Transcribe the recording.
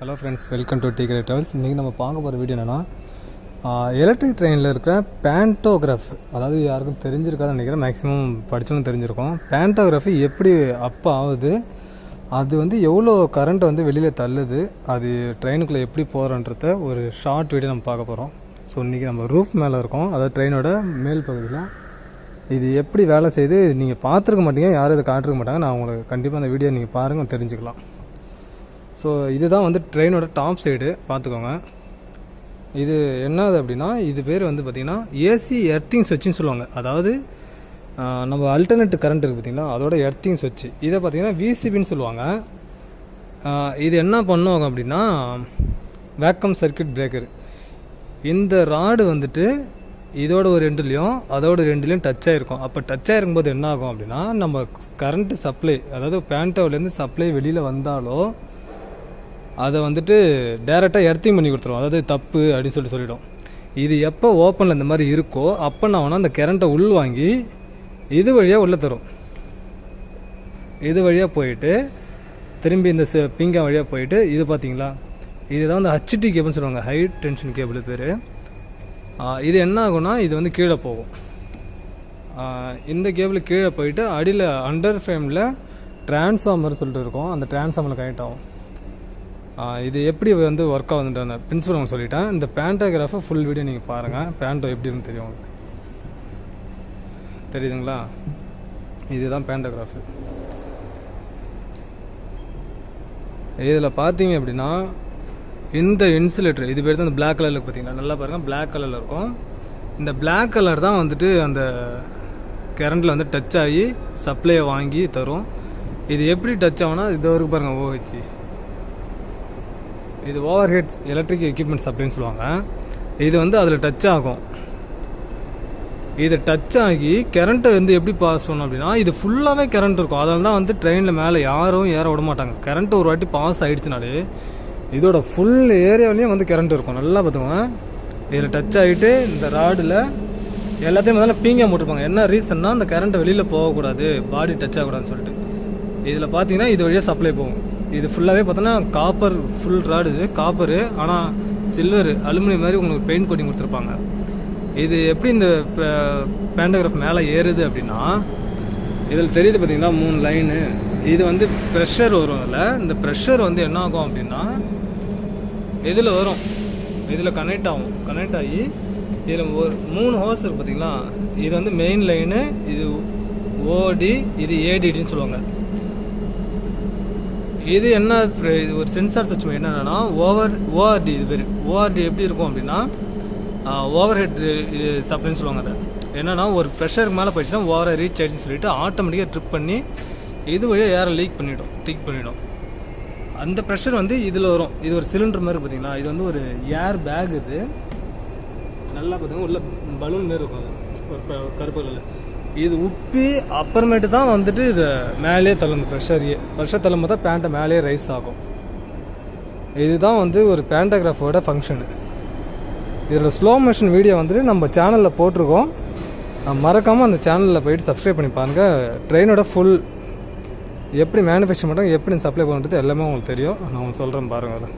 Hello friends, welcome to the great travels. இன்றைக்கி நம்ம பார்க்க போகிற வீடியோ என்னென்னா, எலக்ட்ரிக் ட்ரெயினில் இருக்கிற பேண்டோகிராஃப். அதாவது யாருக்கும் தெரிஞ்சிருக்காதுன்னு நினைக்கிறேன், மேக்ஸிமம் படித்தவங்க தெரிஞ்சிருக்கோம். பேண்டோகிராஃபி எப்படி அப்போ ஆகுது, அது வந்து எவ்வளோ கரண்ட் வந்து வெளியில் தள்ளுது, அது ட்ரெயினுக்குள்ளே எப்படி போகிறன்றத ஒரு ஷார்ட் வீடியோ நம்ம பார்க்க போகிறோம். ஸோ இன்றைக்கி நம்ம ரூஃப் மேலே இருக்கோம், அதாவது ட்ரெயினோட மேல் பகுதியில். இது எப்படி வேலை செய்யுது நீங்கள் பார்த்துருக்க மாட்டீங்க, யாரும் இதை காட்டிருக்க மாட்டாங்க. நான் உங்களுக்கு கண்டிப்பாக அந்த வீடியோ நீங்கள் பாருங்கள், தெரிஞ்சுக்கலாம். ஸோ இதுதான் வந்து ட்ரெயினோட டாப் சைடு, பார்த்துக்கோங்க. இது என்னது அப்படின்னா, இது பேர் வந்து பார்த்திங்கன்னா ஏசி எர்த்திங் ஸ்விட்ச்னு சொல்லுவாங்க. அதாவது நம்ம அல்டர்னேட் கரண்ட் இருக்குது பார்த்திங்களா, அதோட எர்த்திங் ஸ்விட்ச். இதை பார்த்திங்கன்னா விசிபின்னு சொல்லுவாங்க. இது என்ன பண்ணுவாங்க அப்படின்னா, வேக்கம் சர்க்கியூட் பிரேக்கர். இந்த ராடு வந்துட்டு இதோட ஒரு ரெண்டுலேயும் அதோட ரெண்டுலேயும் டச் ஆகிருக்கும். அப்போ டச் ஆகிருக்கும்போது என்ன ஆகும் அப்படின்னா, நம்ம கரண்ட்டு சப்ளை, அதாவது பேண்டோவிலேருந்து சப்ளை வெளியில் வந்தாலோ அதை வந்துட்டு டேரெக்டாக எர்த்திங் பண்ணி கொடுத்துரும். அதாவது தப்பு அப்படின்னு சொல்லிடும். இது எப்போ ஓப்பனில் இந்த மாதிரி இருக்கோ அப்போ நான் வேணால் அந்த கரண்ட்டை உள் வாங்கி இது வழியாக உள்ளே தரும். இது வழியாக போயிட்டு திரும்பி இந்த பிங்கா வழியாக போயிட்டு, இது பார்த்தீங்களா, இதுதான் வந்து ஹச்டி கேபிள்னு சொல்லுவாங்க, ஹை டென்ஷன் கேபிள் பேர். இது என்ன ஆகும்னா, இது வந்து கீழே போகும். இந்த கேபிள் கீழே போயிட்டு அடியில் அண்டர் ஃப்ரேமில் டிரான்ஸ்ஃபார்மர் சொல்லிட்டு இருக்கும், அந்த டிரான்ஸ்ஃபார்மரில் கனெக்ட் ஆகும். இது எப்படி வந்து ஒர்க் ஆகுதுன்ற அந்த பிரின்சிபல் உங்களுக்கு சொல்லிட்டேன். இந்த பேண்டோகிராஃபை ஃபுல் வீடியோ நீங்கள் பாருங்கள், பேண்டோ எப்படின்னு தெரியும் உங்களுக்கு. தெரியுதுங்களா, இதுதான் பேண்டோகிராஃபு. இதில் பார்த்தீங்க அப்படின்னா, இந்த இன்சுலேட்டர், இது பேர் தான் இந்த பிளாக் கலரில் பார்த்தீங்கன்னா, நல்லா பாருங்கள், பிளாக் கலரில் இருக்கும். இந்த பிளாக் கலர் தான் வந்துட்டு அந்த கரண்டில் வந்து டச் ஆகி சப்ளையை வாங்கி தரும். இது எப்படி டச் ஆகும்னா, இது வரைக்கும் பாருங்கள், ஓஹெச். இது ஓவர் ஹெட் எலக்ட்ரிக் எக்யூப்மெண்ட் சப்ளைன்னு சொல்லுவாங்க. இது வந்து அதில் டச் ஆகும். இது டச் ஆகி கரண்ட்டை வந்து எப்படி பாஸ் பண்ணும் அப்படின்னா, இது ஃபுல்லாகவே கரண்ட் இருக்கும். அதனால தான் வந்து ட்ரெயினில் மேலே யாரும் ஏற விட மாட்டாங்க. கரண்ட் ஒரு வாட்டி பாஸ் ஆகிடுச்சுனாலே இதோட ஃபுல் ஏரியாவிலையும் வந்து கரண்ட் இருக்கும். நல்லா பார்த்துக்கோங்க. இதில் டச் ஆகிட்டு இந்த ராடில் எல்லாத்தையும் முதல்ல பீங்கா போட்டிருப்பாங்க. என்ன ரீசன்னா, அந்த கரண்ட்டை வெளியில் போகக்கூடாது, பாடி டச் ஆகக்கூடாதுன்னு சொல்லிட்டு. இதில் பார்த்தீங்கன்னா இது வழியாக சப்ளை போகும். இது ஃபுல்லாகவே பார்த்தோன்னா காப்பர், ஃபுல் ராடு இது காப்பரு, ஆனால் சில்வர் அலுமினியம் மாதிரி உங்களுக்கு பெயிண்ட் கோட்டிங் கொடுத்துருப்பாங்க. இது எப்படி இந்த பேண்டோகிராஃப் மேலே ஏறுது அப்படின்னா, இதில் தெரியுது பார்த்தீங்களா 3 லைனு. இது வந்து ப்ரெஷர் வரும். அதில் இந்த ப்ரெஷர் வந்து என்ன ஆகும் அப்படின்னா, இதில் வரும், இதில் கனெக்ட் ஆகும். கனெக்ட் ஆகி இதில் ஒரு 3 ஹோஸ் இருக்குது பார்த்தீங்களா. இது வந்து மெயின் லைனு, இது ஓடி, இது ஏடிடின்னு சொல்லுவாங்க. இது என்ன, இது ஒரு சென்சார் சுவிட்ச். என்னென்னா ஓஆர்டி. இது பேர் ஓஆர்டி. எப்படி இருக்கும் அப்படின்னா, ஓவர் ஹெட் சப்ளைன்னு சொல்லுவாங்க. அதை என்னென்னா, ஒரு ப்ரெஷருக்கு மேலே போயிடுச்சுன்னா ஓவராக ரீச் ஆகிடுச்சுன்னு சொல்லிட்டு ஆட்டோமேட்டிக்காக ட்ரிப் பண்ணி இது வழியாக ஏரை லீக் பண்ணிடும். அந்த ப்ரெஷர் வந்து இதில் வரும். இது ஒரு சிலிண்டர் மாதிரி பார்த்தீங்களா, இது வந்து ஒரு ஏர் பேக். இது நல்லா பார்த்தீங்கன்னா உள்ள பலூன் மாரி இருக்கும், ஒரு கருப்பு கலரில். இது உப்பி அப்புறமேட்டு தான் வந்துட்டு இதை மேலே தள்ளும். ப்ரெஷர் தள்ளும் போது தான் பேண்ட்டை மேலே ரைஸ் ஆகும். இதுதான் வந்து ஒரு பேண்டோகிராஃபோட ஃபங்க்ஷனு. இதில் ஸ்லோ மோஷன் வீடியோ வந்துட்டு நம்ம சேனலில் போட்டிருக்கோம். மறக்காமல் அந்த சேனலில் போயிட்டு சப்ஸ்கிரைப் பண்ணி பாருங்கள். ட்ரெயினோட ஃபுல் எப்படி மேனுஃபேக்சர் பண்ணுறாங்க, எப்படி சப்ளை பண்ணுறது எல்லாமே உங்களுக்கு தெரியும். நான் உங்களுக்கு சொல்கிறேன் பாருங்கள்.